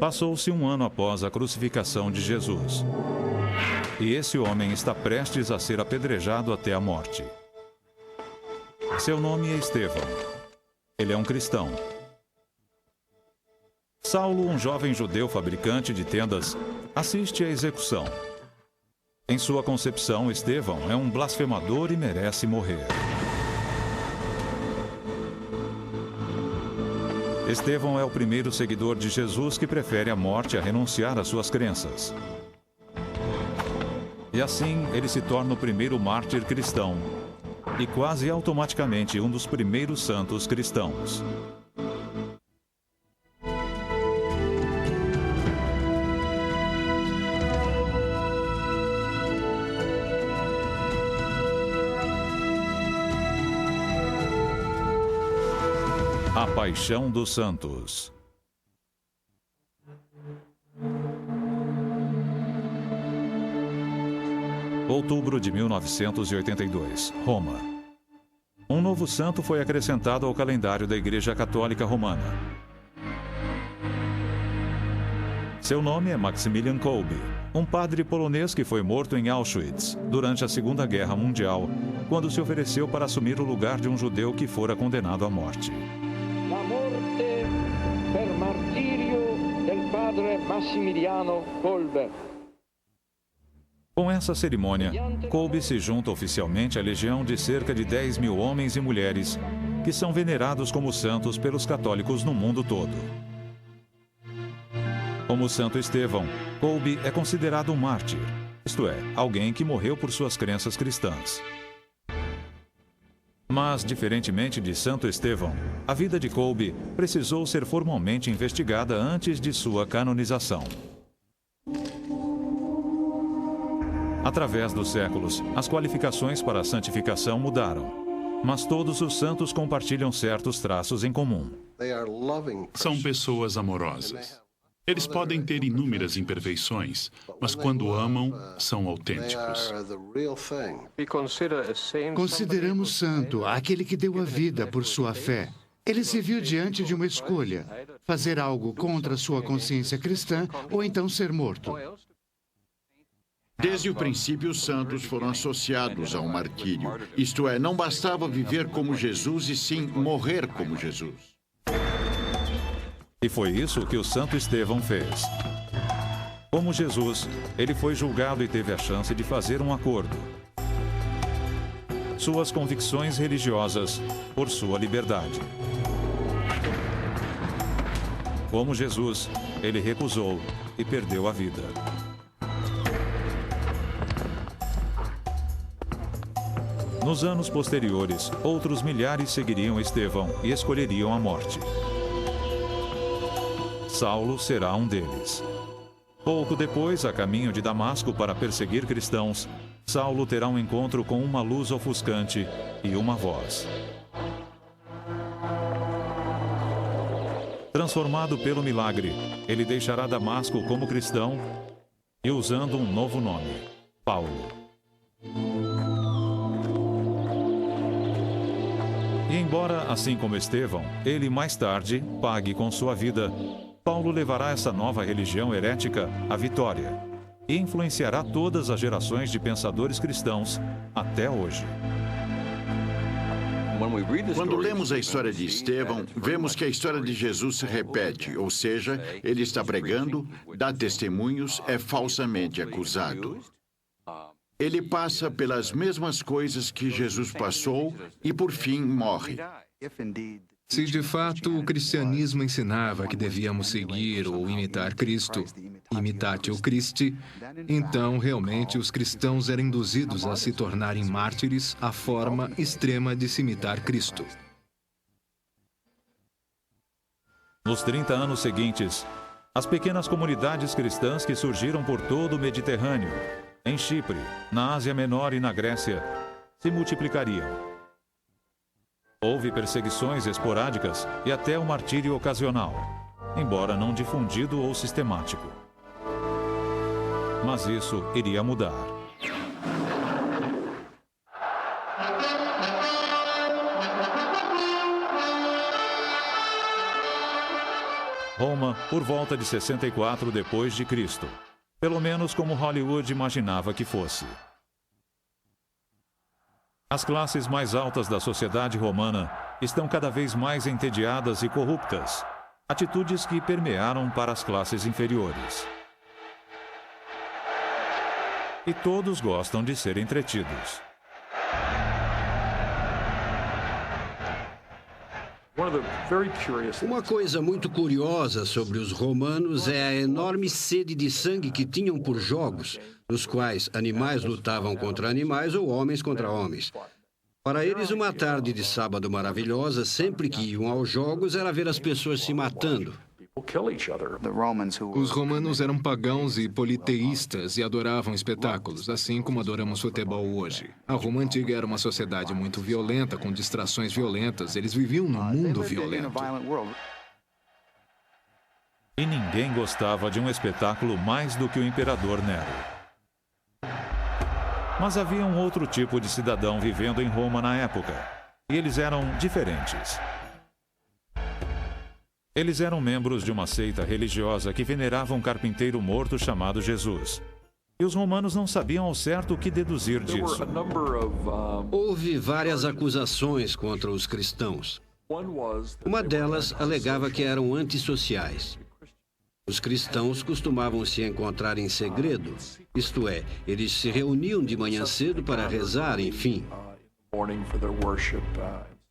Passou-se um ano após a crucificação de Jesus. E esse homem está prestes a ser apedrejado até a morte. Seu nome é Estevão. Ele é um cristão. Saulo, um jovem judeu fabricante de tendas, assiste à execução. Em sua concepção, Estevão é um blasfemador e merece morrer. Estevão é o primeiro seguidor de Jesus que prefere a morte a renunciar às suas crenças. E assim, ele se torna o primeiro mártir cristão e quase automaticamente um dos primeiros santos cristãos. A Paixão dos Santos. Outubro de 1982, Roma. Um novo santo foi acrescentado ao calendário da Igreja Católica Romana. Seu nome é Maximilian Kolbe, um padre polonês que foi morto em Auschwitz durante a Segunda Guerra Mundial, quando se ofereceu para assumir o lugar de um judeu que fora condenado à morte. La morte per martirio del padre Massimiliano Kolbe. Com essa cerimônia, Kolbe se junta oficialmente à legião de cerca de 10 mil homens e mulheres que são venerados como santos pelos católicos no mundo todo. Como Santo Estevão, Kolbe é considerado um mártir, isto é, alguém que morreu por suas crenças cristãs. Mas, diferentemente de Santo Estevão, a vida de Kolbe precisou ser formalmente investigada antes de sua canonização. Através dos séculos, as qualificações para a santificação mudaram, mas todos os santos compartilham certos traços em comum. São pessoas amorosas. Eles podem ter inúmeras imperfeições, mas quando amam, são autênticos. Consideramos santo aquele que deu a vida por sua fé. Ele se viu diante de uma escolha: fazer algo contra sua consciência cristã ou então ser morto. Desde o princípio, os santos foram associados ao martírio. Isto é, não bastava viver como Jesus, e sim morrer como Jesus. E foi isso que o Santo Estevão fez. Como Jesus, ele foi julgado e teve a chance de fazer um acordo. Suas convicções religiosas por sua liberdade. Como Jesus, ele recusou e perdeu a vida. Nos anos posteriores, outros milhares seguiriam Estevão e escolheriam a morte. Saulo será um deles. Pouco depois, a caminho de Damasco para perseguir cristãos, Saulo terá um encontro com uma luz ofuscante e uma voz. Transformado pelo milagre, ele deixará Damasco como cristão e usando um novo nome, Paulo. E embora, assim como Estevão, ele mais tarde pague com sua vida, Paulo levará essa nova religião herética à vitória e influenciará todas as gerações de pensadores cristãos até hoje. Quando lemos a história de Estevão, vemos que a história de Jesus se repete, ou seja, ele está pregando, dá testemunhos, é falsamente acusado. Ele passa pelas mesmas coisas que Jesus passou e, por fim, morre. Se de fato o cristianismo ensinava que devíamos seguir ou imitar Cristo, imitatio Christi, então realmente os cristãos eram induzidos a se tornarem mártires à forma extrema de se imitar Cristo. Nos 30 anos seguintes, as pequenas comunidades cristãs que surgiram por todo o Mediterrâneo, em Chipre, na Ásia Menor e na Grécia, se multiplicariam. Houve perseguições esporádicas e até o martírio ocasional, embora não difundido ou sistemático. Mas isso iria mudar. Roma por volta de 64 depois de Cristo, pelo menos como Hollywood imaginava que fosse. As classes mais altas da sociedade romana estão cada vez mais entediadas e corruptas, atitudes que permearam para as classes inferiores. E todos gostam de ser entretidos. Uma coisa muito curiosa sobre os romanos é a enorme sede de sangue que tinham por jogos, nos quais animais lutavam contra animais ou homens contra homens. Para eles, uma tarde de sábado maravilhosa, sempre que iam aos jogos, era ver as pessoas se matando. Os romanos eram pagãos e politeístas e adoravam espetáculos, assim como adoramos futebol hoje. A Roma Antiga era uma sociedade muito violenta, com distrações violentas. Eles viviam num mundo violento. E ninguém gostava de um espetáculo mais do que o imperador Nero. Mas havia um outro tipo de cidadão vivendo em Roma na época, e eles eram diferentes. Eles eram membros de uma seita religiosa que venerava um carpinteiro morto chamado Jesus. E os romanos não sabiam ao certo o que deduzir disso. Houve várias acusações contra os cristãos. Uma delas alegava que eram antissociais. Os cristãos costumavam se encontrar em segredo, isto é, eles se reuniam de manhã cedo para rezar, enfim.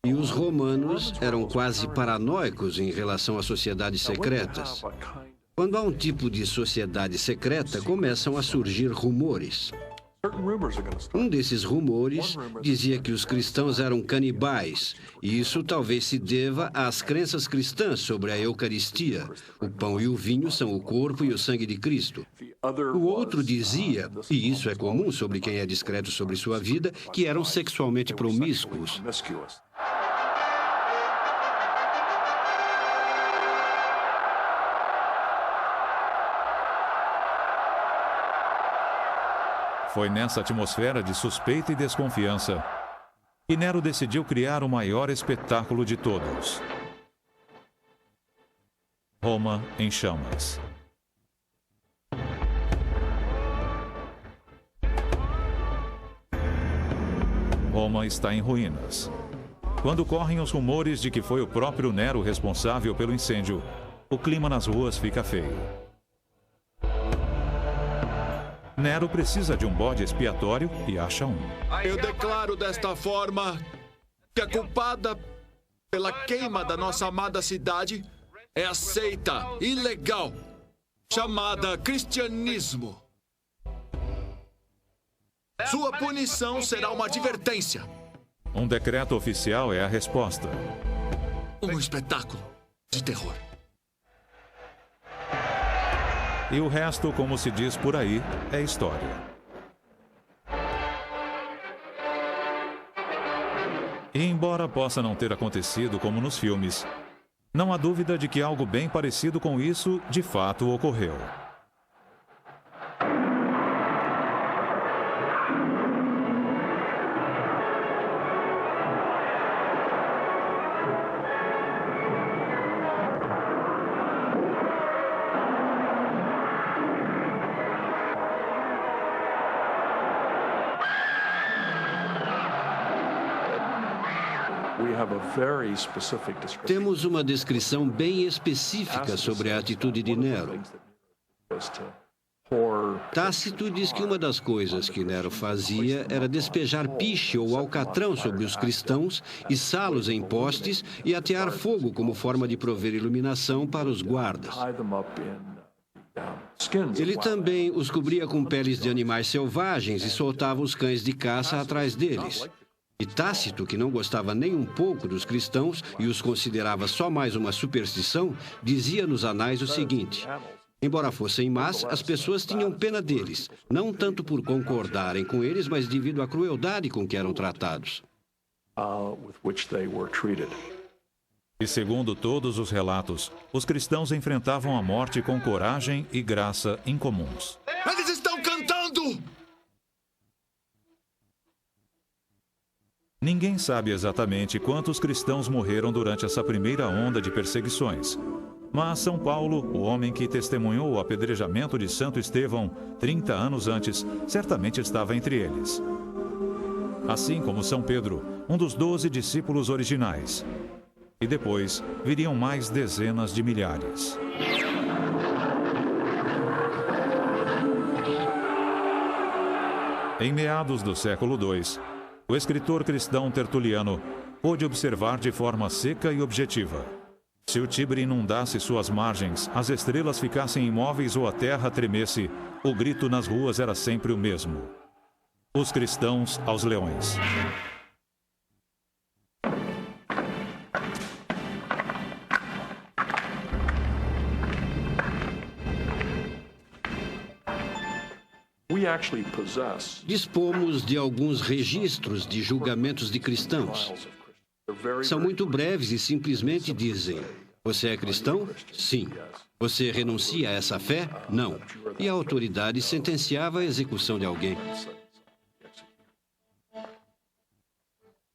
E os romanos eram quase paranoicos em relação a sociedades secretas. Quando há um tipo de sociedade secreta, começam a surgir rumores. Um desses rumores dizia que os cristãos eram canibais, e isso talvez se deva às crenças cristãs sobre a Eucaristia. O pão e o vinho são o corpo e o sangue de Cristo. O outro dizia, e isso é comum sobre quem é discreto sobre sua vida, que eram sexualmente promíscuos. Foi nessa atmosfera de suspeita e desconfiança que Nero decidiu criar o maior espetáculo de todos. Roma em chamas. Roma está em ruínas. Quando correm os rumores de que foi o próprio Nero responsável pelo incêndio, o clima nas ruas fica feio. Nero precisa de um bode expiatório e acha um. Eu declaro desta forma que a culpada pela queima da nossa amada cidade é a seita ilegal chamada cristianismo. Sua punição será uma advertência. Um decreto oficial é a resposta. Um espetáculo de terror. E o resto, como se diz por aí, é história. E embora possa não ter acontecido como nos filmes, não há dúvida de que algo bem parecido com isso de fato ocorreu. Temos uma descrição bem específica sobre a atitude de Nero. Tácito diz que uma das coisas que Nero fazia era despejar piche ou alcatrão sobre os cristãos, içá-los em postes e atear fogo como forma de prover iluminação para os guardas. Ele também os cobria com peles de animais selvagens e soltava os cães de caça atrás deles. E Tácito, que não gostava nem um pouco dos cristãos e os considerava só mais uma superstição, dizia nos anais o seguinte: embora fossem más, as pessoas tinham pena deles, não tanto por concordarem com eles, mas devido à crueldade com que eram tratados. E segundo todos os relatos, os cristãos enfrentavam a morte com coragem e graça incomuns. Eles estão cantando! Ninguém sabe exatamente quantos cristãos morreram durante essa primeira onda de perseguições, Mas São Paulo, o homem que testemunhou o apedrejamento de Santo Estevão 30 anos antes, certamente estava entre eles. Assim como São Pedro, um dos 12 discípulos originais. E depois viriam mais dezenas de milhares. Em meados do século II, o escritor cristão Tertuliano pôde observar de forma seca e objetiva: se o Tibre inundasse suas margens, as estrelas ficassem imóveis ou a terra tremesse, o grito nas ruas era sempre o mesmo: os cristãos aos leões. Dispomos de alguns registros de julgamentos de cristãos. São muito breves e simplesmente dizem: você é cristão? Sim. Você renuncia a essa fé? Não. E a autoridade sentenciava a execução de alguém.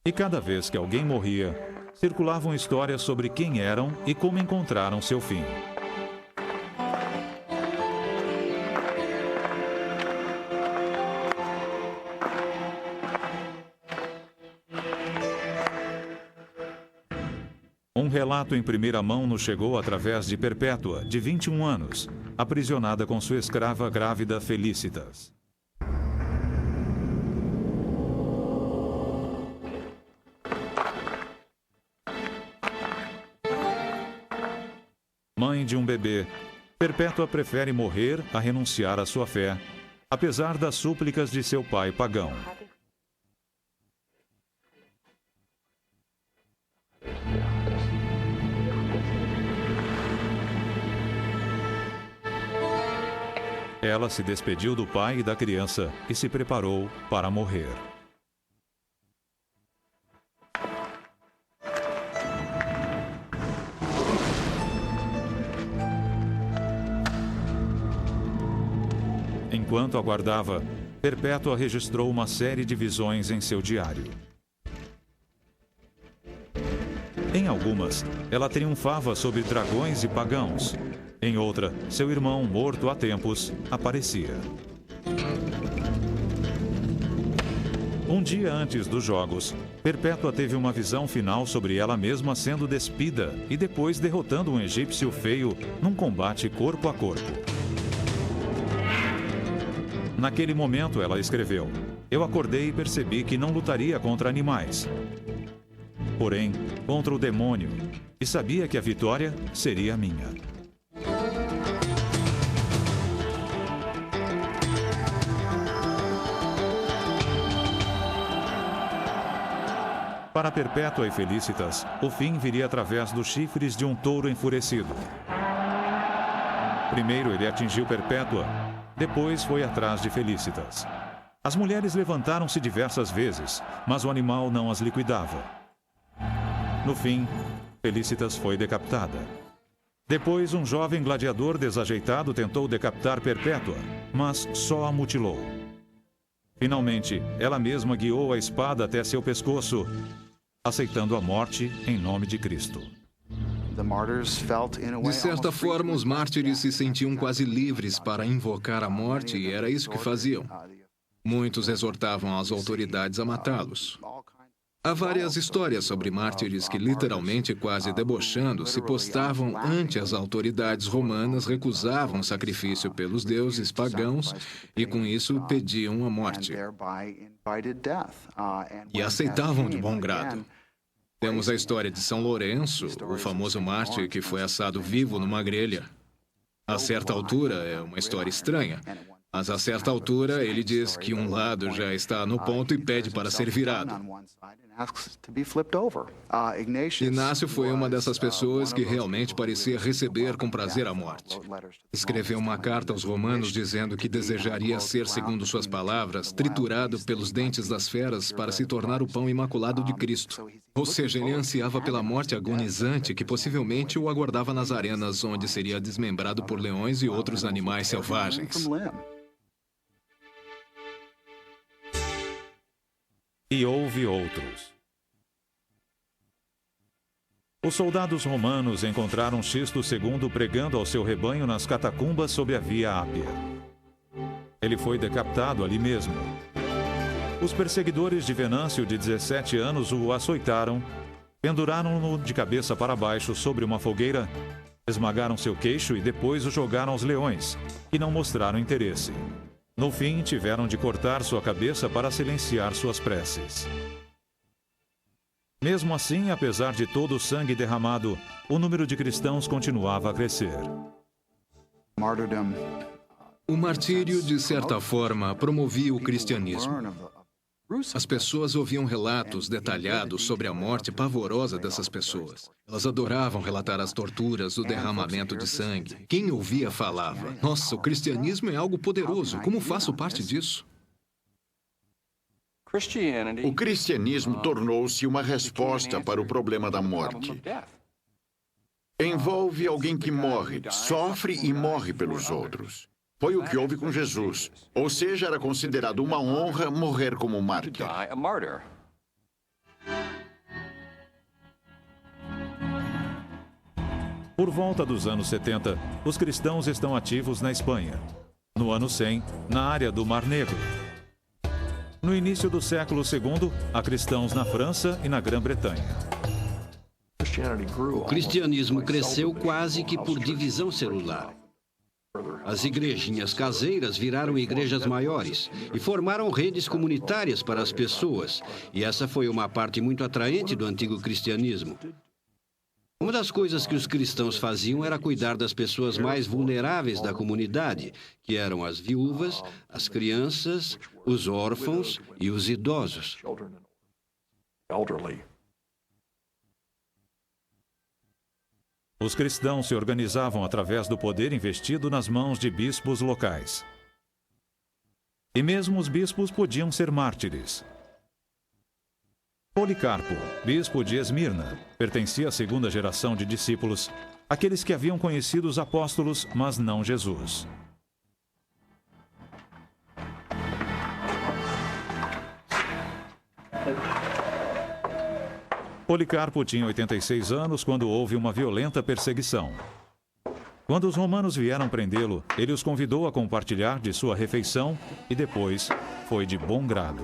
E cada vez que alguém morria, circulavam histórias sobre quem eram e como encontraram seu fim. Um relato em primeira mão nos chegou através de Perpétua, de 21 anos, aprisionada com sua escrava grávida Felicitas. Mãe de um bebê, Perpétua prefere morrer a renunciar à sua fé, apesar das súplicas de seu pai pagão. Ela se despediu do pai e da criança e se preparou para morrer. Enquanto aguardava, Perpétua registrou uma série de visões em seu diário. Em algumas, ela triunfava sobre dragões e pagãos. Em outra, seu irmão, morto há tempos, aparecia. Um dia antes dos jogos, Perpétua teve uma visão final sobre ela mesma sendo despida e depois derrotando um egípcio feio num combate corpo a corpo. Naquele momento, ela escreveu: eu acordei e percebi que não lutaria contra animais, porém contra o demônio, e sabia que a vitória seria minha. Para Perpétua e Felicitas, o fim viria através dos chifres de um touro enfurecido. Primeiro ele atingiu Perpétua, depois foi atrás de Felicitas. As mulheres levantaram-se diversas vezes, mas o animal não as liquidava. No fim, Felicitas foi decapitada. Depois, um jovem gladiador desajeitado tentou decapitar Perpétua, mas só a mutilou. Finalmente, ela mesma guiou a espada até seu pescoço, aceitando a morte em nome de Cristo. De certa forma, os mártires se sentiam quase livres para invocar a morte e era isso que faziam. Muitos exortavam as autoridades a matá-los. Há várias histórias sobre mártires que, literalmente quase debochando, se postavam ante as autoridades romanas, recusavam sacrifício pelos deuses pagãos e, com isso, pediam a morte. E aceitavam de bom grado. Temos a história de São Lourenço, o famoso mártir que foi assado vivo numa grelha. A certa altura, é uma história estranha, mas a certa altura ele diz que um lado já está no ponto e pede para ser virado. Inácio foi uma dessas pessoas que realmente parecia receber com prazer a morte. Escreveu uma carta aos romanos dizendo que desejaria ser, segundo suas palavras, triturado pelos dentes das feras para se tornar o pão imaculado de Cristo. Ou seja, ele ansiava pela morte agonizante que possivelmente o aguardava nas arenas, onde seria desmembrado por leões e outros animais selvagens. E houve outros. Os soldados romanos encontraram Xisto II pregando ao seu rebanho nas catacumbas sob a Via Ápia. Ele foi decapitado ali mesmo. Os perseguidores de Venâncio, de 17 anos, o açoitaram, penduraram-no de cabeça para baixo sobre uma fogueira, esmagaram seu queixo e depois o jogaram aos leões, que não mostraram interesse. No fim, tiveram de cortar sua cabeça para silenciar suas preces. Mesmo assim, apesar de todo o sangue derramado, o número de cristãos continuava a crescer. O martírio, de certa forma, promovia o cristianismo. As pessoas ouviam relatos detalhados sobre a morte pavorosa dessas pessoas. Elas adoravam relatar as torturas, o derramamento de sangue. Quem ouvia falava: nossa, o cristianismo é algo poderoso, como faço parte disso? O cristianismo tornou-se uma resposta para o problema da morte. Envolve alguém que morre, sofre e morre pelos outros. Foi o que houve com Jesus. Ou seja, era considerado uma honra morrer como mártir. Por volta dos anos 70, os cristãos estão ativos na Espanha. No ano 100, na área do Mar Negro. No início do século II, há cristãos na França e na Grã-Bretanha. O cristianismo cresceu quase que por divisão celular. As igrejinhas caseiras viraram igrejas maiores e formaram redes comunitárias para as pessoas. E essa foi uma parte muito atraente do antigo cristianismo. Uma das coisas que os cristãos faziam era cuidar das pessoas mais vulneráveis da comunidade, que eram as viúvas, as crianças, os órfãos e os idosos. Os cristãos se organizavam através do poder investido nas mãos de bispos locais. E mesmo os bispos podiam ser mártires. Policarpo, bispo de Esmirna, pertencia à segunda geração de discípulos, aqueles que haviam conhecido os apóstolos, mas não Jesus. Policarpo tinha 86 anos quando houve uma violenta perseguição. Quando os romanos vieram prendê-lo, ele os convidou a compartilhar de sua refeição e depois foi de bom grado.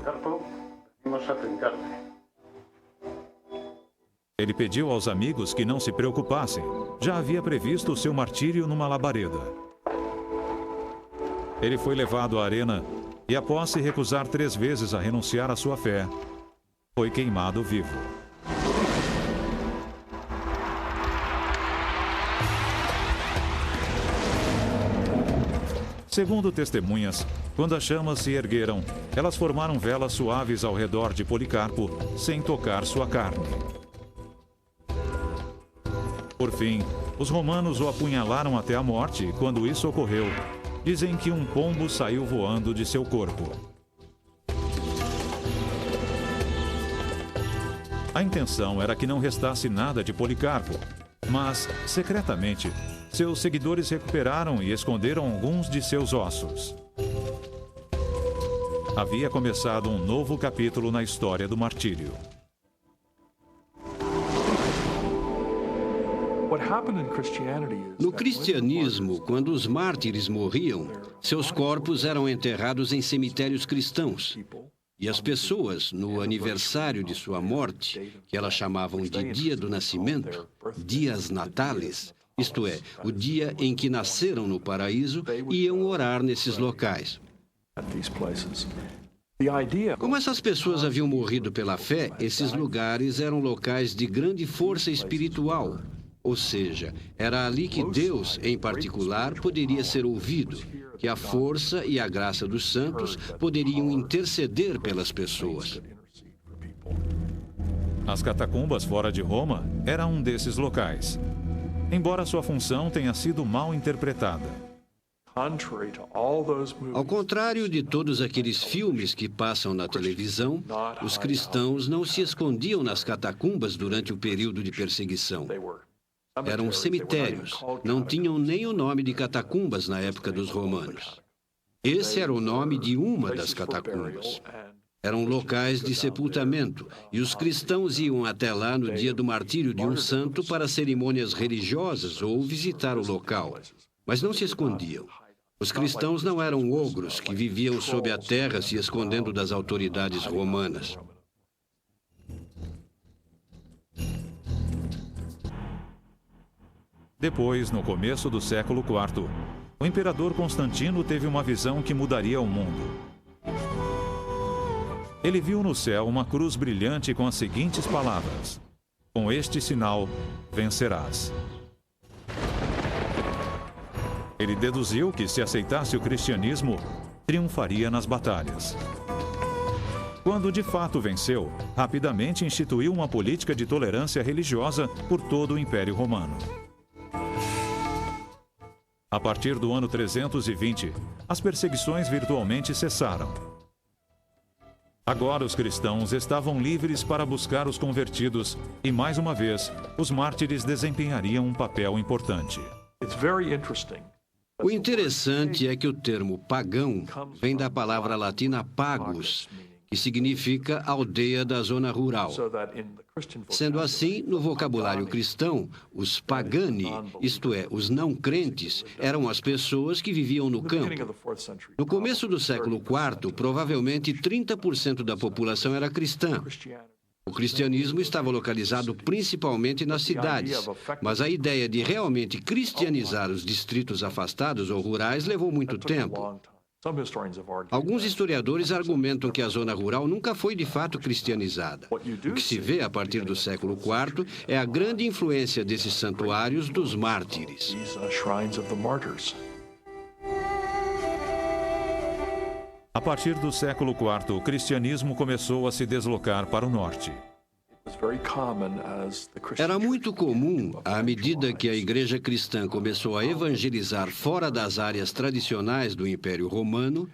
Ele pediu aos amigos que não se preocupassem, já havia previsto o seu martírio numa labareda. Ele foi levado à arena e, após se recusar 3 vezes a renunciar à sua fé, foi queimado vivo. Segundo testemunhas, quando as chamas se ergueram, elas formaram velas suaves ao redor de Policarpo, sem tocar sua carne. Por fim, os romanos o apunhalaram até a morte e, quando isso ocorreu, dizem que um pombo saiu voando de seu corpo. A intenção era que não restasse nada de Policarpo, mas, secretamente, seus seguidores recuperaram e esconderam alguns de seus ossos. Havia começado um novo capítulo na história do martírio. No cristianismo, quando os mártires morriam, seus corpos eram enterrados em cemitérios cristãos. E as pessoas, no aniversário de sua morte, que elas chamavam de Dia do Nascimento, Dias Natales, isto é, o dia em que nasceram no paraíso, iam orar nesses locais. Como essas pessoas haviam morrido pela fé, esses lugares eram locais de grande força espiritual. Ou seja, era ali que Deus, em particular, poderia ser ouvido, que a força e a graça dos santos poderiam interceder pelas pessoas. As catacumbas fora de Roma eram um desses locais, embora sua função tenha sido mal interpretada. Ao contrário de todos aqueles filmes que passam na televisão, os cristãos não se escondiam nas catacumbas durante o período de perseguição. Eram cemitérios, não tinham nem o nome de catacumbas na época dos romanos. Esse era o nome de uma das catacumbas. Eram locais de sepultamento, e os cristãos iam até lá no dia do martírio de um santo para cerimônias religiosas ou visitar o local. Mas não se escondiam. Os cristãos não eram ogros que viviam sob a terra se escondendo das autoridades romanas. Depois, no começo do século IV, o imperador Constantino teve uma visão que mudaria o mundo. Ele viu no céu uma cruz brilhante com as seguintes palavras: "Com este sinal, vencerás." Ele deduziu que, se aceitasse o cristianismo, triunfaria nas batalhas. Quando de fato venceu, rapidamente instituiu uma política de tolerância religiosa por todo o Império Romano. A partir do ano 320, as perseguições virtualmente cessaram. Agora os cristãos estavam livres para buscar os convertidos e, mais uma vez, os mártires desempenhariam um papel importante. O interessante é que o termo pagão vem da palavra latina pagus, que significa aldeia da zona rural. Sendo assim, no vocabulário cristão, os pagani, isto é, os não crentes, eram as pessoas que viviam no campo. No começo do século IV, provavelmente 30% da população era cristã. O cristianismo estava localizado principalmente nas cidades, mas a ideia de realmente cristianizar os distritos afastados ou rurais levou muito tempo. Alguns historiadores argumentam que a zona rural nunca foi de fato cristianizada. O que se vê a partir do século IV é a grande influência desses santuários dos mártires. A partir do século IV, o cristianismo começou a se deslocar para o norte. Era muito comum, à medida que a igreja cristã começou a evangelizar fora das áreas tradicionais do Império Romano,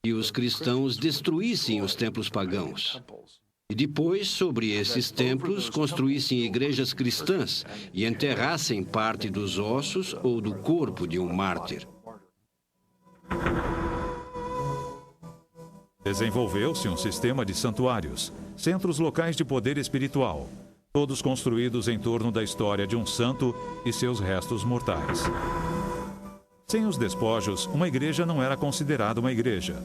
que os cristãos destruíssem os templos pagãos. E depois, sobre esses templos, construíssem igrejas cristãs e enterrassem parte dos ossos ou do corpo de um mártir. Desenvolveu-se um sistema de santuários, centros locais de poder espiritual, todos construídos em torno da história de um santo e seus restos mortais. Sem os despojos, uma igreja não era considerada uma igreja.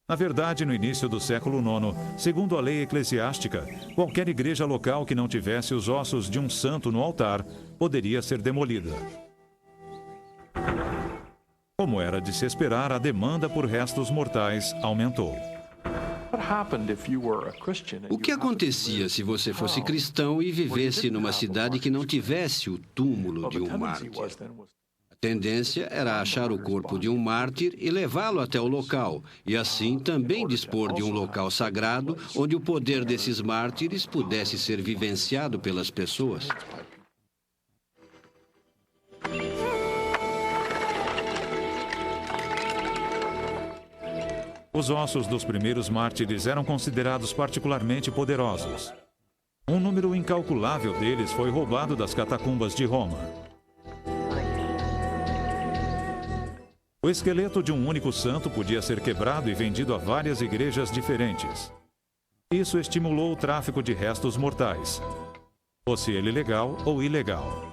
Na verdade, no início do século IX, segundo a lei eclesiástica, qualquer igreja local que não tivesse os ossos de um santo no altar poderia ser demolida. Como era de se esperar, a demanda por restos mortais aumentou. O que acontecia se você fosse cristão e vivesse numa cidade que não tivesse o túmulo de um mártir? A tendência era achar o corpo de um mártir e levá-lo até o local, e assim também dispor de um local sagrado onde o poder desses mártires pudesse ser vivenciado pelas pessoas. Os ossos dos primeiros mártires eram considerados particularmente poderosos. Um número incalculável deles foi roubado das catacumbas de Roma. O esqueleto de um único santo podia ser quebrado e vendido a várias igrejas diferentes. Isso estimulou o tráfico de restos mortais, fosse ele legal ou ilegal.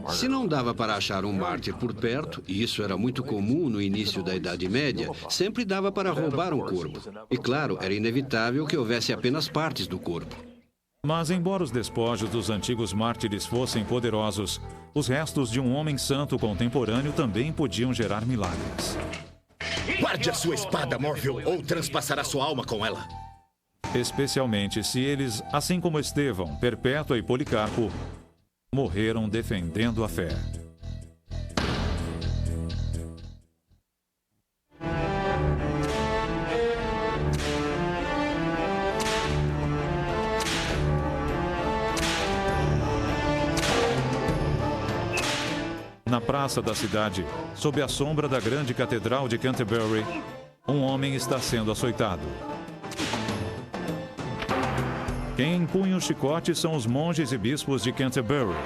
Se não dava para achar um mártir por perto, e isso era muito comum no início da Idade Média, sempre dava para roubar um corpo. E claro, era inevitável que houvesse apenas partes do corpo. Mas, embora os despojos dos antigos mártires fossem poderosos, os restos de um homem santo contemporâneo também podiam gerar milagres. Guarde a sua espada, Morpheus, ou transpassará sua alma com ela. Especialmente se eles, assim como Estevão, Perpétua e Policarpo, morreram defendendo a fé. Na praça da cidade, sob a sombra da grande catedral de Canterbury, um homem está sendo açoitado. Quem empunha o chicote são os monges e bispos de Canterbury.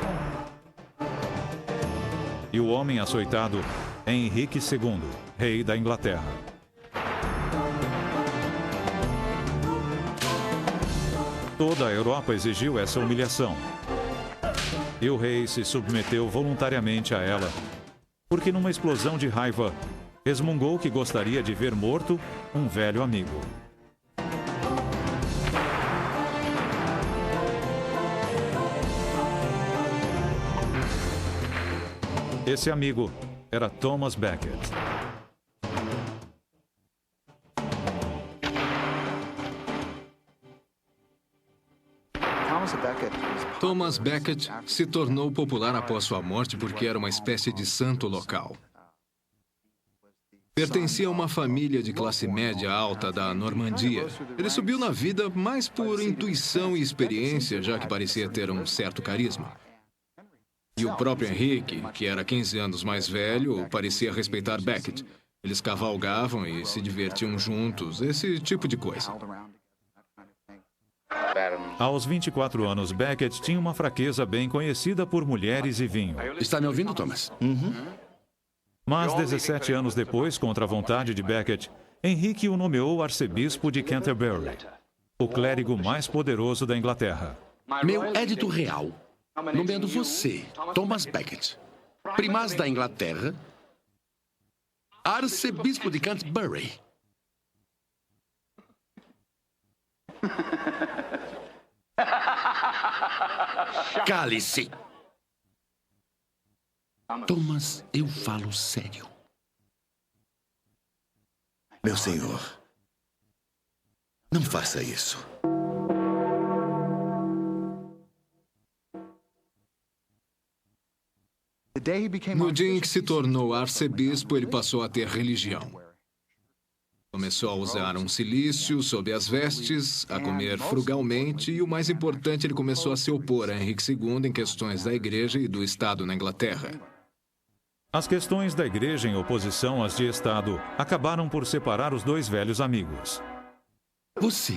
E o homem açoitado é Henrique II, rei da Inglaterra. Toda a Europa exigiu essa humilhação. E o rei se submeteu voluntariamente a ela, porque numa explosão de raiva, resmungou que gostaria de ver morto um velho amigo. Esse amigo era Thomas Becket. Thomas Becket se tornou popular após sua morte porque era uma espécie de santo local. Pertencia a uma família de classe média alta da Normandia. Ele subiu na vida mais por intuição e experiência, já que parecia ter um certo carisma. E o próprio Henrique, que era 15 anos mais velho, parecia respeitar Becket. Eles cavalgavam e se divertiam juntos, esse tipo de coisa. Aos 24 anos, Becket tinha uma fraqueza bem conhecida por mulheres e vinho. Está me ouvindo, Thomas? Mas 17 anos depois, contra a vontade de Becket, Henrique o nomeou arcebispo de Canterbury, o clérigo mais poderoso da Inglaterra. Meu édito real, nomeando você, Thomas Becket, primaz da Inglaterra, arcebispo de Canterbury. Cale-se! Thomas, eu falo sério. Meu senhor, não faça isso. No dia em que se tornou arcebispo, ele passou a ter religião. Começou a usar um cilício sob as vestes, a comer frugalmente e, o mais importante, ele começou a se opor a Henrique II em questões da igreja e do Estado na Inglaterra. As questões da igreja em oposição às de Estado acabaram por separar os dois velhos amigos. Você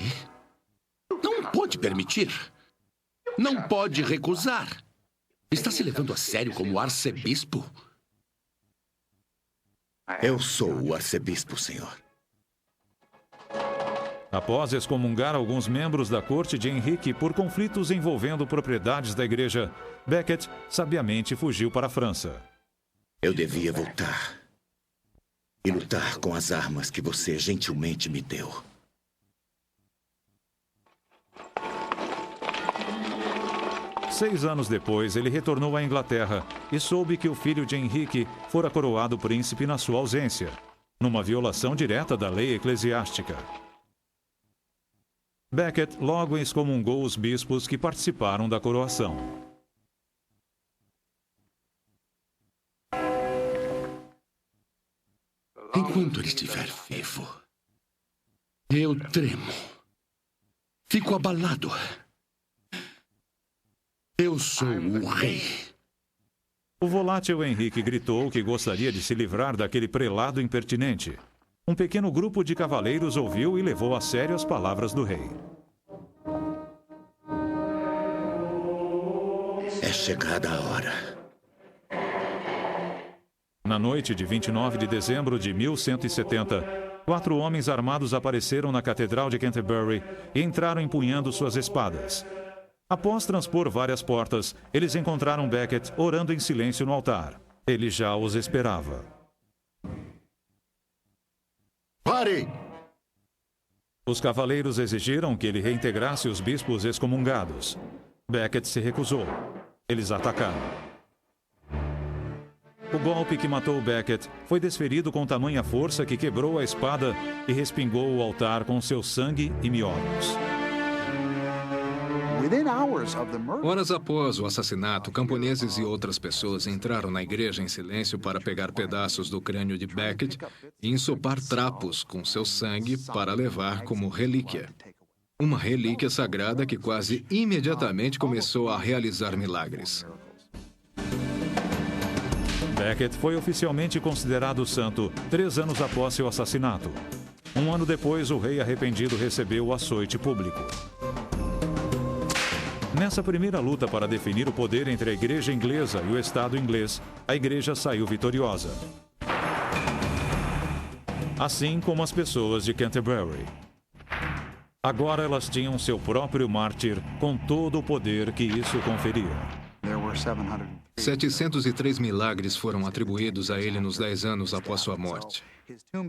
não pode permitir. Não pode recusar. Está se levando a sério como arcebispo? Eu sou o arcebispo, senhor. Após excomungar alguns membros da corte de Henrique por conflitos envolvendo propriedades da igreja, Becket sabiamente fugiu para a França. Eu devia voltar e lutar com as armas que você gentilmente me deu. Seis anos depois, ele retornou à Inglaterra e soube que o filho de Henrique fora coroado príncipe na sua ausência, numa violação direta da lei eclesiástica. Becket logo excomungou os bispos que participaram da coroação. Enquanto ele estiver vivo, eu tremo. Fico abalado. Eu sou o rei. O volátil Henrique gritou que gostaria de se livrar daquele prelado impertinente. Um pequeno grupo de cavaleiros ouviu e levou a sério as palavras do rei. É chegada a hora. Na noite de 29 de dezembro de 1170, 4 homens armados apareceram na Catedral de Canterbury e entraram empunhando suas espadas. Após transpor várias portas, eles encontraram Becket orando em silêncio no altar. Ele já os esperava. Pare! Os cavaleiros exigiram que ele reintegrasse os bispos excomungados. Becket se recusou. Eles atacaram. O golpe que matou Becket foi desferido com tamanha força que quebrou a espada e respingou o altar com seu sangue e miolos. Horas após o assassinato, camponeses e outras pessoas entraram na igreja em silêncio para pegar pedaços do crânio de Becket e ensopar trapos com seu sangue para levar como relíquia. Uma relíquia sagrada que quase imediatamente começou a realizar milagres. Becket foi oficialmente considerado santo 3 anos após seu assassinato. 1 ano depois, o rei arrependido recebeu o açoite público. Nessa primeira luta para definir o poder entre a igreja inglesa e o Estado inglês, a igreja saiu vitoriosa. Assim como as pessoas de Canterbury. Agora elas tinham seu próprio mártir com todo o poder que isso conferia. 703 milagres foram atribuídos a ele nos 10 anos após sua morte.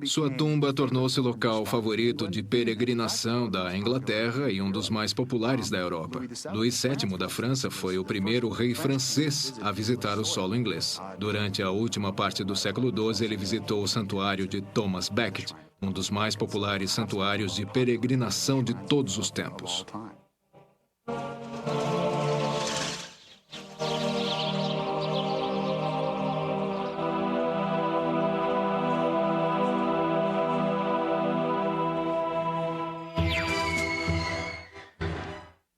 Sua tumba tornou-se o local favorito de peregrinação da Inglaterra e um dos mais populares da Europa. Luís VII da França foi o primeiro rei francês a visitar o solo inglês. Durante a última parte do século XII, ele visitou o santuário de Thomas Becket, um dos mais populares santuários de peregrinação de todos os tempos.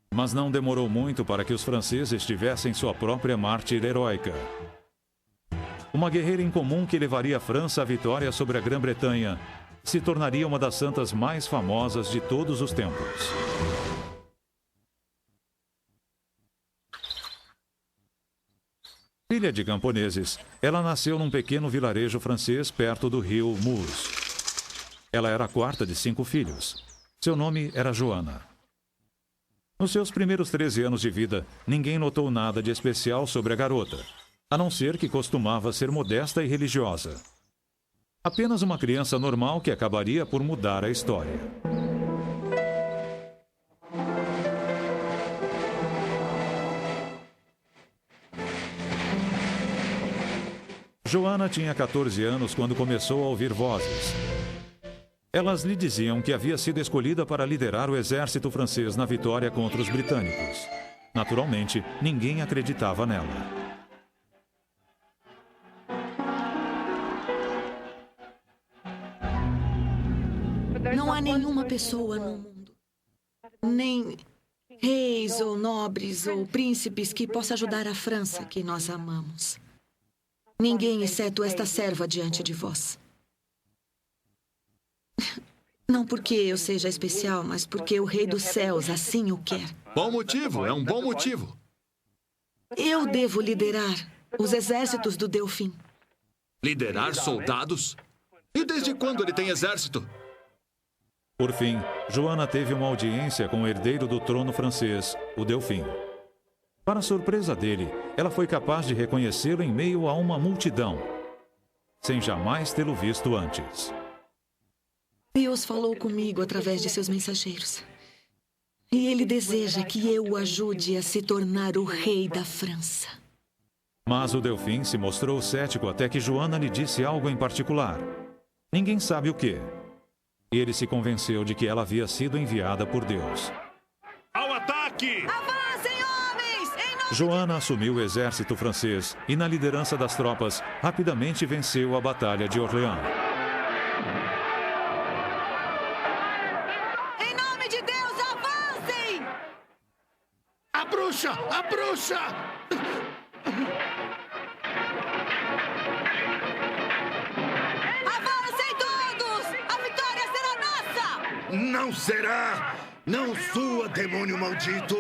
Mas não demorou muito para que os franceses tivessem sua própria mártir heróica. Uma guerreira incomum que levaria a França à vitória sobre a Grã-Bretanha, se tornaria uma das santas mais famosas de todos os tempos. Filha de camponeses, ela nasceu num pequeno vilarejo francês perto do rio Meuse. Ela era a quarta de 5 filhos. Seu nome era Joana. Nos seus primeiros 13 anos de vida, ninguém notou nada de especial sobre a garota, a não ser que costumava ser modesta e religiosa. Apenas uma criança normal que acabaria por mudar a história. Joana tinha 14 anos quando começou a ouvir vozes. Elas lhe diziam que havia sido escolhida para liderar o exército francês na vitória contra os britânicos. Naturalmente, ninguém acreditava nela. Não há nenhuma pessoa no mundo, nem reis ou nobres ou príncipes que possa ajudar a França que nós amamos. Ninguém exceto esta serva diante de vós. Não porque eu seja especial, mas porque o Rei dos Céus assim o quer. Bom motivo, é um bom motivo. Eu devo liderar os exércitos do Delfim. Liderar soldados? E desde quando ele tem exército? Por fim, Joana teve uma audiência com o herdeiro do trono francês, o Delfim. Para surpresa dele, ela foi capaz de reconhecê-lo em meio a uma multidão, sem jamais tê-lo visto antes. Deus falou comigo através de seus mensageiros. E ele deseja que eu o ajude a se tornar o rei da França. Mas o Delfim se mostrou cético até que Joana lhe disse algo em particular. Ninguém sabe o quê. Ele se convenceu de que ela havia sido enviada por Deus. Ao ataque! Avancem, homens! Joana assumiu o exército francês e, na liderança das tropas, rapidamente venceu a Batalha de Orleans. Em nome de Deus, avancem! A bruxa! A bruxa! Avancem todos! A vitória será nossa! Não será! Não sua, demônio maldito!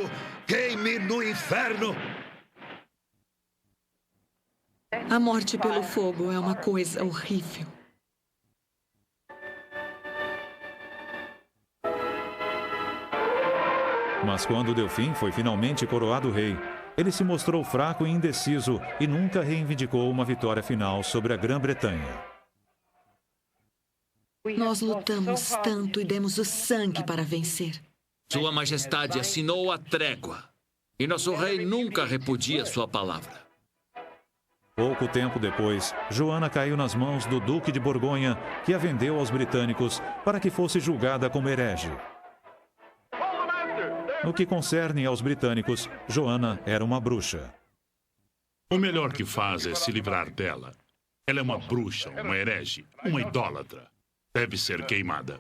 Queime no inferno! A morte pelo fogo é uma coisa horrível. Mas quando o Delfim foi finalmente coroado rei, ele se mostrou fraco e indeciso e nunca reivindicou uma vitória final sobre a Grã-Bretanha. Nós lutamos tanto e demos o sangue para vencer. Sua Majestade assinou a trégua. E nosso rei nunca repudia sua palavra. Pouco tempo depois, Joana caiu nas mãos do Duque de Borgonha, que a vendeu aos britânicos para que fosse julgada como herege. No que concerne aos britânicos, Joana era uma bruxa. O melhor que faz é se livrar dela. Ela é uma bruxa, uma herege, uma idólatra. Deve ser queimada.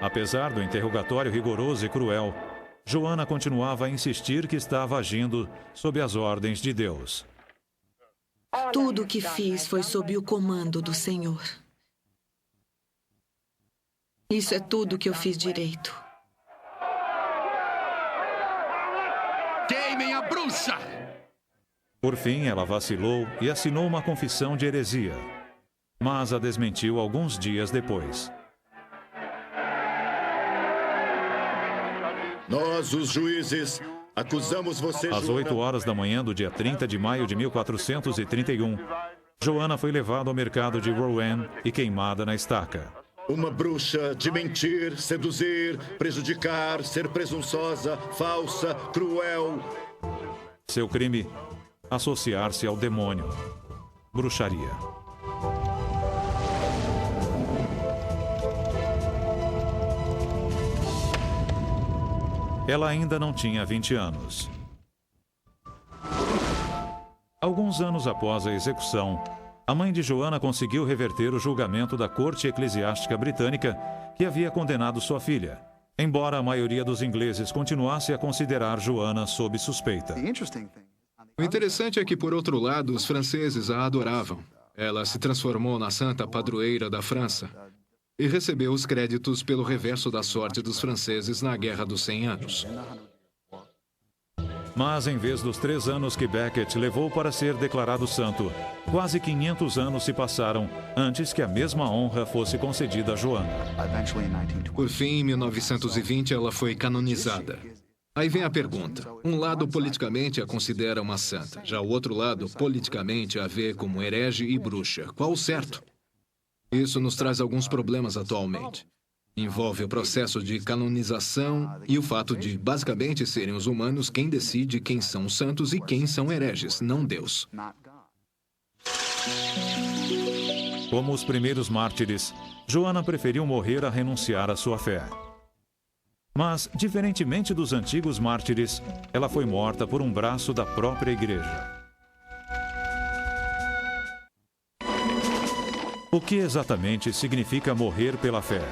Apesar do interrogatório rigoroso e cruel, Joana continuava a insistir que estava agindo sob as ordens de Deus. Tudo o que fiz foi sob o comando do Senhor. Isso é tudo que eu fiz direito. bruxa! Por fim, ela vacilou e assinou uma confissão de heresia, mas a desmentiu alguns dias depois. Nós, os juízes, acusamos você, Às 8 horas da manhã do dia 30 de maio de 1431, Joana foi levada ao mercado de Rouen e queimada na estaca. Uma bruxa de mentir, seduzir, prejudicar, ser presunçosa, falsa, cruel. Seu crime: associar-se ao demônio. Bruxaria. Ela ainda não tinha 20 anos. Alguns anos após a execução, a mãe de Joana conseguiu reverter o julgamento da Corte Eclesiástica Britânica que havia condenado sua filha, embora a maioria dos ingleses continuasse a considerar Joana sob suspeita. O interessante é que, por outro lado, os franceses a adoravam. Ela se transformou na santa padroeira da França e recebeu os créditos pelo reverso da sorte dos franceses na Guerra dos 100 Anos. Mas, em vez dos 3 anos que Becket levou para ser declarado santo, quase 500 anos se passaram antes que a mesma honra fosse concedida a Joana. Por fim, em 1920, ela foi canonizada. Aí vem a pergunta. Um lado politicamente a considera uma santa, já o outro lado politicamente a vê como herege e bruxa. Qual o certo? Isso nos traz alguns problemas atualmente. Envolve o processo de canonização e o fato de, basicamente, serem os humanos quem decide quem são santos e quem são hereges, não Deus. Como os primeiros mártires, Joana preferiu morrer a renunciar à sua fé. Mas, diferentemente dos antigos mártires, ela foi morta por um braço da própria igreja. O que exatamente significa morrer pela fé?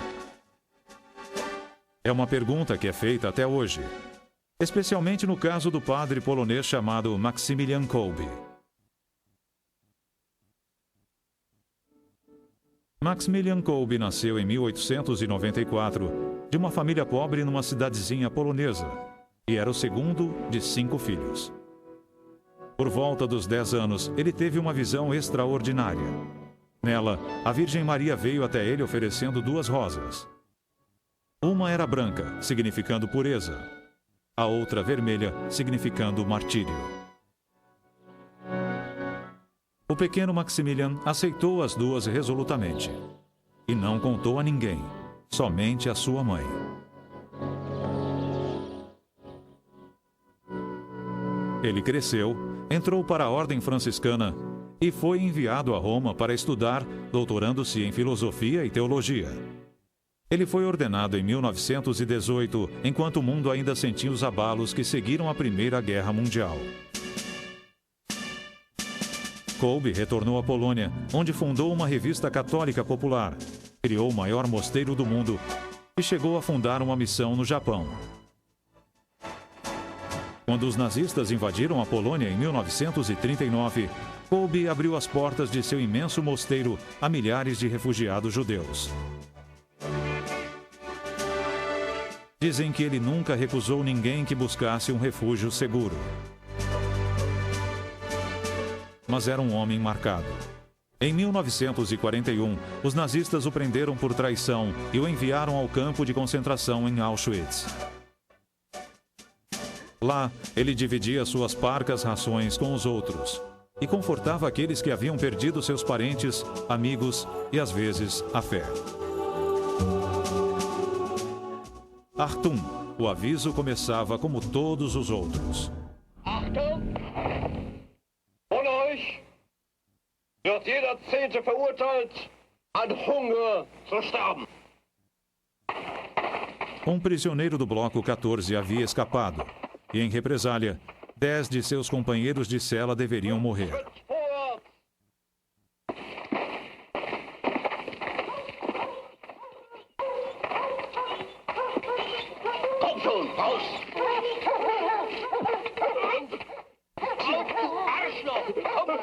É uma pergunta que é feita até hoje, especialmente no caso do padre polonês chamado Maximilian Kolbe. Maximilian Kolbe nasceu em 1894 de uma família pobre numa cidadezinha polonesa e era o segundo de 5 filhos. Por volta dos 10 anos, ele teve uma visão extraordinária. Nela, a Virgem Maria veio até ele oferecendo 2 rosas. Uma era branca, significando pureza. A outra vermelha, significando martírio. O pequeno Maximilian aceitou as 2 resolutamente. E não contou a ninguém, somente a sua mãe. Ele cresceu, entrou para a ordem franciscana e foi enviado a Roma para estudar, doutorando-se em filosofia e teologia. Ele foi ordenado em 1918, enquanto o mundo ainda sentia os abalos que seguiram a Primeira Guerra Mundial. Kolbe retornou à Polônia, onde fundou uma revista católica popular, criou o maior mosteiro do mundo e chegou a fundar uma missão no Japão. Quando os nazistas invadiram a Polônia em 1939, Kolbe abriu as portas de seu imenso mosteiro a milhares de refugiados judeus. Dizem que ele nunca recusou ninguém que buscasse um refúgio seguro. Mas era um homem marcado. Em 1941, os nazistas o prenderam por traição e o enviaram ao campo de concentração em Auschwitz. Lá, ele dividia suas parcas rações com os outros e confortava aqueles que haviam perdido seus parentes, amigos e, às vezes, a fé. Achtung! O aviso começava como todos os outros. Achtung! Von euch wird jeder 10. verurteilt, an Hunger zu sterben. Um prisioneiro do bloco 14 havia escapado e, em represália, 10 de seus companheiros de cela deveriam morrer.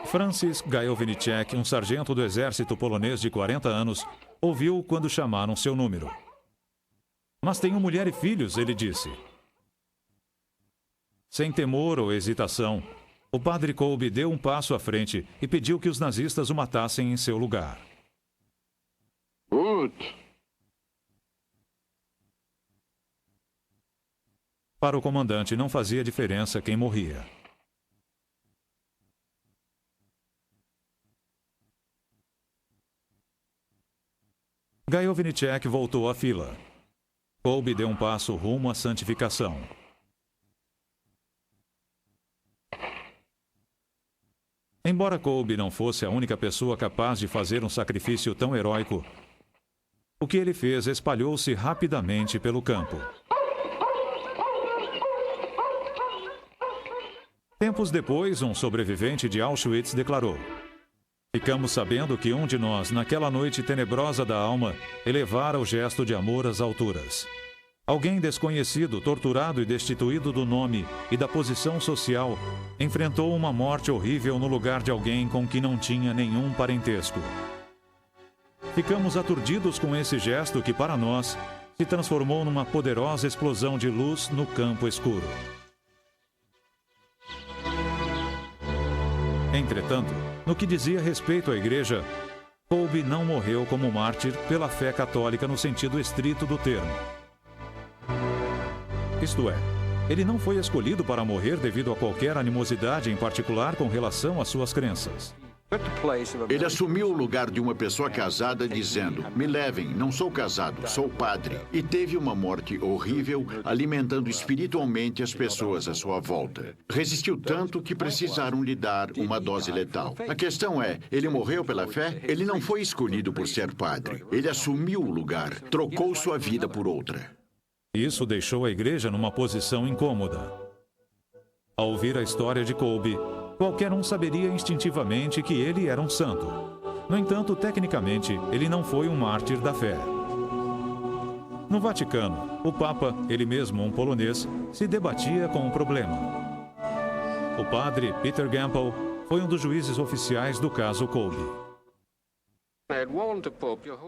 Francis Gajowniczek, um sargento do exército polonês de 40 anos, ouviu quando chamaram seu número. Mas tenho mulher e filhos, ele disse. Sem temor ou hesitação, o padre Kolbe deu um passo à frente e pediu que os nazistas o matassem em seu lugar. Gut. Para o comandante não fazia diferença quem morria. Gajowniczek voltou à fila. Kolbe deu um passo rumo à santificação. Embora Kolbe não fosse a única pessoa capaz de fazer um sacrifício tão heróico, o que ele fez espalhou-se rapidamente pelo campo. Tempos depois, um sobrevivente de Auschwitz declarou: "Ficamos sabendo que um de nós, naquela noite tenebrosa da alma, elevara o gesto de amor às alturas. Alguém desconhecido, torturado e destituído do nome e da posição social, enfrentou uma morte horrível no lugar de alguém com quem não tinha nenhum parentesco. Ficamos aturdidos com esse gesto que, para nós, se transformou numa poderosa explosão de luz no campo escuro." Entretanto, no que dizia respeito à igreja, Kolbe não morreu como mártir pela fé católica no sentido estrito do termo. Isto é, ele não foi escolhido para morrer devido a qualquer animosidade em particular com relação às suas crenças. Ele assumiu o lugar de uma pessoa casada dizendo: "Me levem, não sou casado, sou padre." E teve uma morte horrível, alimentando espiritualmente as pessoas à sua volta. Resistiu tanto que precisaram lhe dar uma dose letal. A questão é, ele morreu pela fé? Ele não foi escolhido por ser padre. Ele assumiu o lugar, trocou sua vida por outra. Isso deixou a igreja numa posição incômoda. Ao ouvir a história de Kolbe, qualquer um saberia instintivamente que ele era um santo. No entanto, tecnicamente, ele não foi um mártir da fé. No Vaticano, o Papa, ele mesmo um polonês, se debatia com o problema. O padre Peter Gampel foi um dos juízes oficiais do caso Kolbe.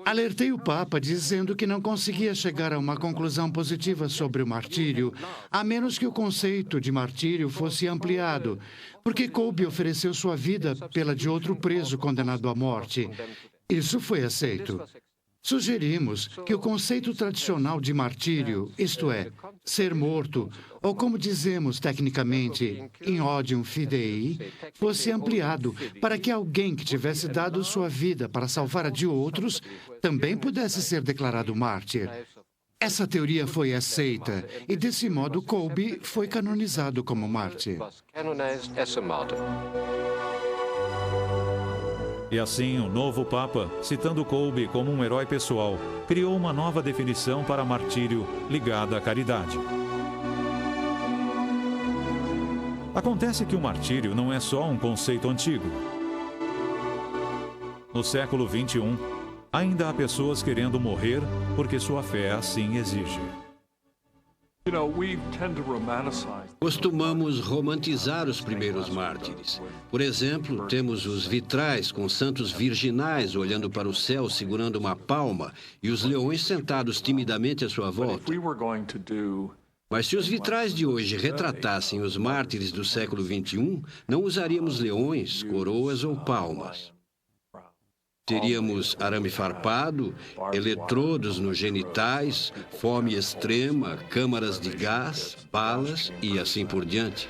Alertei o Papa dizendo que não conseguia chegar a uma conclusão positiva sobre o martírio, a menos que o conceito de martírio fosse ampliado, porque Kolbe ofereceu sua vida pela de outro preso condenado à morte. Isso foi aceito. Sugerimos que o conceito tradicional de martírio, isto é, ser morto, ou como dizemos tecnicamente, in odium fidei, fosse ampliado para que alguém que tivesse dado sua vida para salvar a de outros também pudesse ser declarado mártir. Essa teoria foi aceita e, desse modo, Kolbe foi canonizado como mártir. E assim, o novo Papa, citando Kolbe como um herói pessoal, criou uma nova definição para martírio ligada à caridade. Acontece que o martírio não é só um conceito antigo. No século XXI, ainda há pessoas querendo morrer porque sua fé assim exige. Costumamos romantizar os primeiros mártires. Por exemplo, temos os vitrais com santos virginais olhando para o céu segurando uma palma e os leões sentados timidamente à sua volta. Mas se os vitrais de hoje retratassem os mártires do século XXI, não usaríamos leões, coroas ou palmas. Teríamos arame farpado, eletrodos nos genitais, fome extrema, câmaras de gás, balas e assim por diante.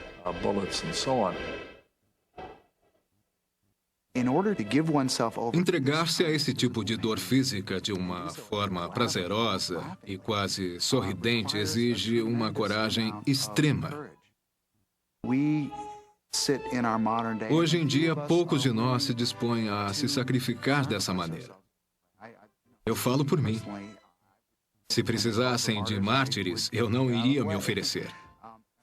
Entregar-se a esse tipo de dor física de uma forma prazerosa e quase sorridente exige uma coragem extrema. Hoje em dia, poucos de nós se dispõem a se sacrificar dessa maneira. Eu falo por mim. Se precisassem de mártires, eu não iria me oferecer.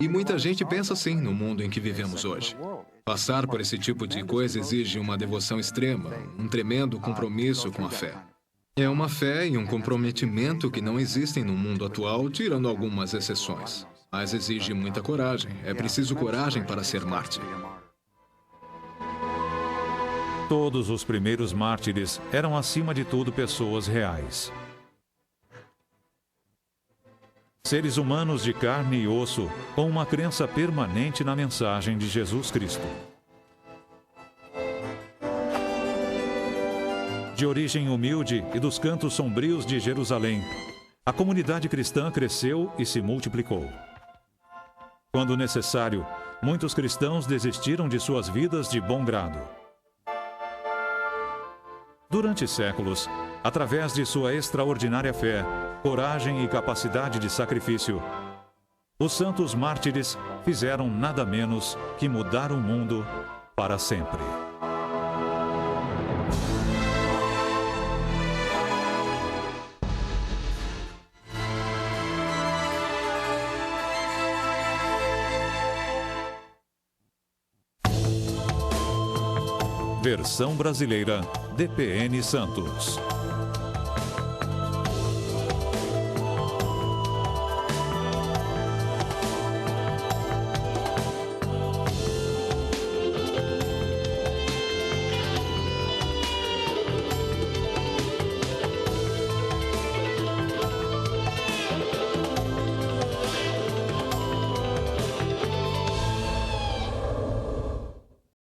E muita gente pensa assim no mundo em que vivemos hoje. Passar por esse tipo de coisa exige uma devoção extrema, um tremendo compromisso com a fé. É uma fé e um comprometimento que não existem no mundo atual, tirando algumas exceções. Mas exige muita coragem. É preciso coragem para ser mártir. Todos os primeiros mártires eram, acima de tudo, pessoas reais. Seres humanos de carne e osso, com uma crença permanente na mensagem de Jesus Cristo. De origem humilde e dos cantos sombrios de Jerusalém, a comunidade cristã cresceu e se multiplicou. Quando necessário, muitos cristãos desistiram de suas vidas de bom grado. Durante séculos, através de sua extraordinária fé, coragem e capacidade de sacrifício, os santos mártires fizeram nada menos que mudar o mundo para sempre. Versão brasileira, DPN Santos.